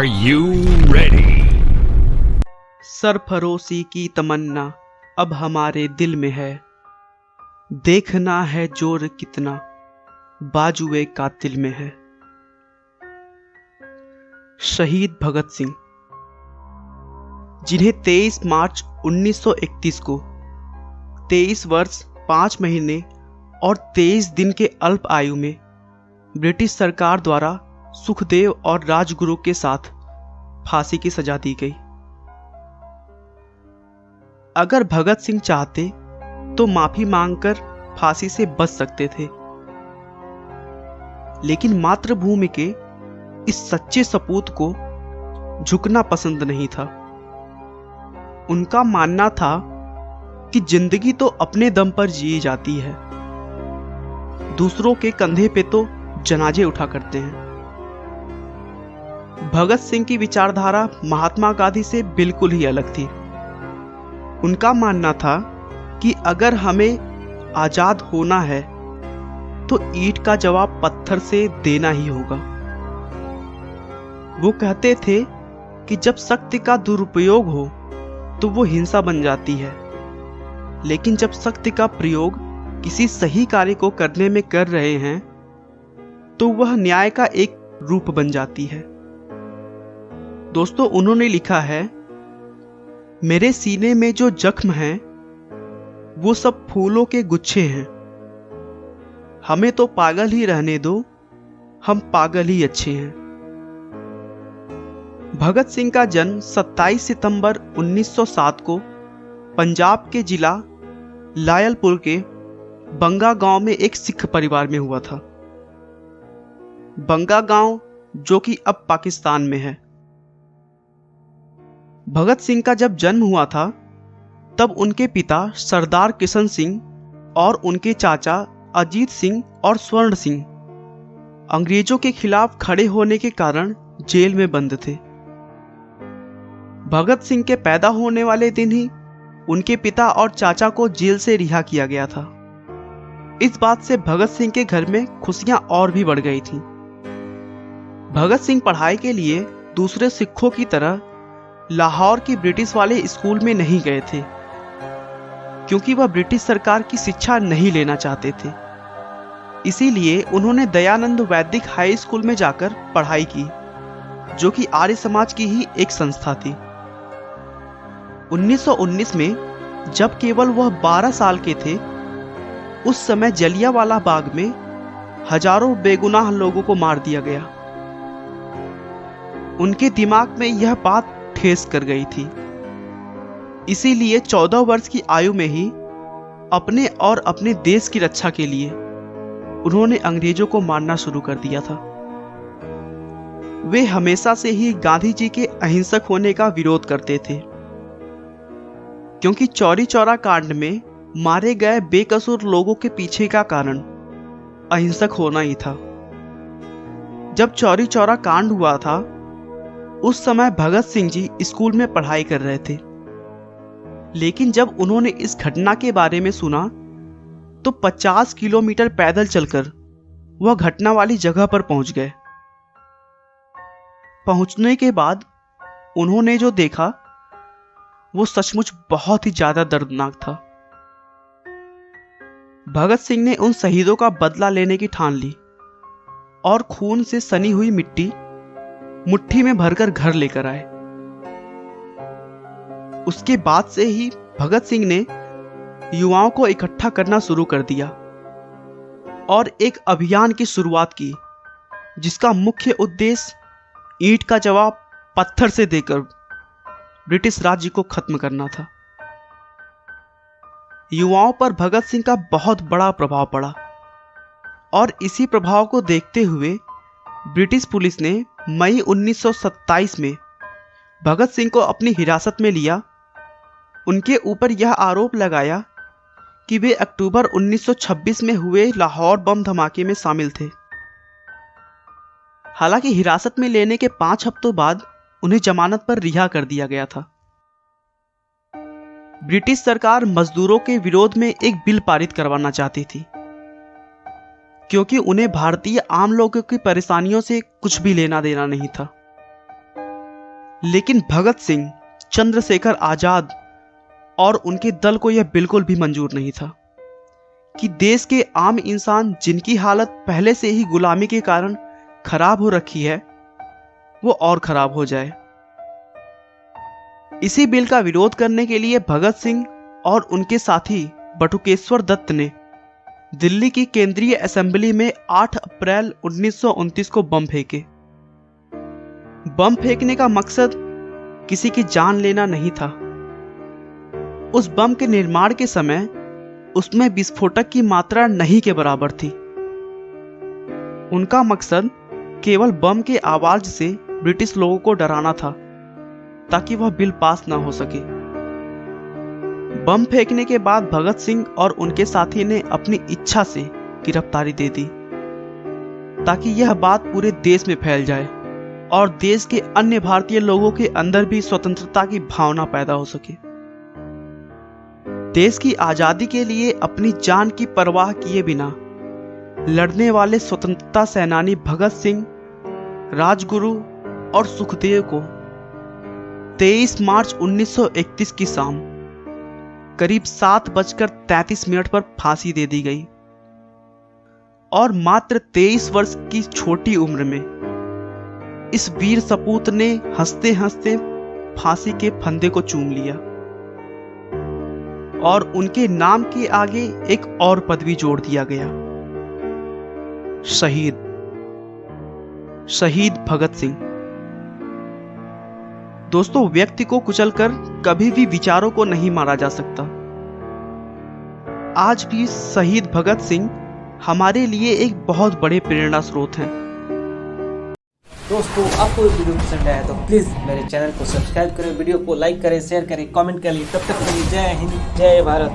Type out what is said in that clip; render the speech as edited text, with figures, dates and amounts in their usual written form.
Are you ready? सरफरोशी की तमन्ना अब हमारे दिल में है, देखना है जोर कितना बाजुए कातिल में है। शहीद भगत सिंह, जिन्हें 23 मार्च 1931 को 23 वर्ष 5 महीने और 23 दिन के अल्प आयु में ब्रिटिश सरकार द्वारा सुखदेव और राजगुरु के साथ फांसी की सजा दी गई। अगर भगत सिंह चाहते तो माफी मांगकर फांसी से बच सकते थे, लेकिन मातृभूमि के इस सच्चे सपूत को झुकना पसंद नहीं था। उनका मानना था कि जिंदगी तो अपने दम पर जी जाती है, दूसरों के कंधे पे तो जनाजे उठा करते हैं। भगत सिंह की विचारधारा महात्मा गांधी से बिल्कुल ही अलग थी। उनका मानना था कि अगर हमें आजाद होना है तो ईंट का जवाब पत्थर से देना ही होगा। वो कहते थे कि जब शक्ति का दुरुपयोग हो तो वो हिंसा बन जाती है, लेकिन जब शक्ति का प्रयोग किसी सही कार्य को करने में कर रहे हैं तो वह न्याय का एक रूप बन जाती है। दोस्तों, उन्होंने लिखा है, मेरे सीने में जो जख्म हैं वो सब फूलों के गुच्छे हैं। हमें तो पागल ही रहने दो, हम पागल ही अच्छे हैं। भगत सिंह का जन्म 27 सितंबर 1907 को पंजाब के जिला लायलपुर के बंगा गांव में एक सिख परिवार में हुआ था। बंगा गांव जो कि अब पाकिस्तान में है। भगत सिंह का जब जन्म हुआ था तब उनके पिता सरदार किशन सिंह और उनके चाचा अजीत सिंह और स्वर्ण सिंह अंग्रेजों के खिलाफ खड़े होने के कारण जेल में बंद थे। भगत सिंह के पैदा होने वाले दिन ही उनके पिता और चाचा को जेल से रिहा किया गया था। इस बात से भगत सिंह के घर में खुशियां और भी बढ़ गई थीं। भगत सिंह पढ़ाई के लिए दूसरे सिखों की तरह लाहौर की ब्रिटिश वाले स्कूल में नहीं गए थे, क्योंकि वह ब्रिटिश सरकार की शिक्षा नहीं लेना चाहते थे। इसीलिए उन्होंने दयानंद वैदिक हाई स्कूल में जाकर पढ़ाई की, जो कि आर्य समाज की ही एक संस्था थी। 1919 में जब केवल वह 12 साल के थे, उस समय जलियांवाला बाग में हजारों बेगुनाह लोगों को मार दिया गया। उनके दिमाग में यह बात ठेस कर गई थी। इसीलिए 14 वर्ष की आयु में ही अपने और अपने देश की रक्षा के लिए उन्होंने अंग्रेजों को मारना शुरू कर दिया था। वे हमेशा से ही गांधी जी के अहिंसक होने का विरोध करते थे, क्योंकि चौरी चौरा कांड में मारे गए बेकसूर लोगों के पीछे का कारण अहिंसक होना ही था। जब चौरी चौरा कांड हुआ था उस समय भगत सिंह जी स्कूल में पढ़ाई कर रहे थे, लेकिन जब उन्होंने इस घटना के बारे में सुना तो 50 किलोमीटर पैदल चलकर वह घटना वाली जगह पर पहुंच गए। पहुंचने के बाद उन्होंने जो देखा वो सचमुच बहुत ही ज्यादा दर्दनाक था। भगत सिंह ने उन शहीदों का बदला लेने की ठान ली और खून से सनी हुई मिट्टी मुट्ठी में भरकर घर लेकर आए। उसके बाद से ही भगत सिंह ने युवाओं को इकट्ठा करना शुरू कर दिया और एक अभियान की शुरुआत की, जिसका मुख्य उद्देश्य ईंट का जवाब पत्थर से देकर ब्रिटिश राज्य को खत्म करना था। युवाओं पर भगत सिंह का बहुत बड़ा प्रभाव पड़ा और इसी प्रभाव को देखते हुए ब्रिटिश पुलिस ने मई 1927 में भगत सिंह को अपनी हिरासत में लिया। उनके ऊपर यह आरोप लगाया कि वे अक्टूबर 1926 में हुए लाहौर बम धमाके में शामिल थे। हालांकि हिरासत में लेने के 5 हफ्तों बाद उन्हें जमानत पर रिहा कर दिया गया था। ब्रिटिश सरकार मजदूरों के विरोध में एक बिल पारित करवाना चाहती थी, क्योंकि उन्हें भारतीय आम लोगों की परेशानियों से कुछ भी लेना देना नहीं था। लेकिन भगत सिंह, चंद्रशेखर आजाद और उनके दल को यह बिल्कुल भी मंजूर नहीं था कि देश के आम इंसान जिनकी हालत पहले से ही गुलामी के कारण खराब हो रखी है, वो और खराब हो जाए। इसी बिल का विरोध करने के लिए भगत सिंह और उनके साथी बटुकेश्वर दत्त ने दिल्ली की केंद्रीय असेंबली में 8 अप्रैल 1929 को बम फेंके। बम फेंकने का मकसद किसी की जान लेना नहीं था। उस बम के निर्माण के समय उसमें विस्फोटक की मात्रा नहीं के बराबर थी। उनका मकसद केवल बम के आवाज से ब्रिटिश लोगों को डराना था ताकि वह बिल पास ना हो सके। बम फेंकने के बाद भगत सिंह और उनके साथी ने अपनी इच्छा से गिरफ्तारी दे दी ताकि यह बात पूरे देश में फैल जाए और देश के अन्य भारतीय लोगों के अंदर भी स्वतंत्रता की भावना पैदा हो सके। देश की आजादी के लिए अपनी जान की परवाह किए बिना लड़ने वाले स्वतंत्रता सेनानी भगत सिंह, राजगुरु और सुखदेव को 23 मार्च 1931 की शाम करीब 7:33 पर फांसी दे दी गई और मात्र 23 वर्ष की छोटी उम्र में इस वीर सपूत ने हंसते हंसते फांसी के फंदे को चूम लिया और उनके नाम के आगे एक और पदवी जोड़ दिया गया, शहीद। शहीद भगत सिंह। दोस्तों, व्यक्ति को कुचलकर कभी भी विचारों को नहीं मारा जा सकता। आज भी शहीद भगत सिंह हमारे लिए एक बहुत बड़े प्रेरणा स्रोत हैं। दोस्तों, आपको ये वीडियो पसंद आया तो प्लीज़ मेरे चैनल को सब्सक्राइब करें, वीडियो को लाइक करें, शेयर करें, कमेंट करें। तब तक के लिए जय हिंद, जय भारत।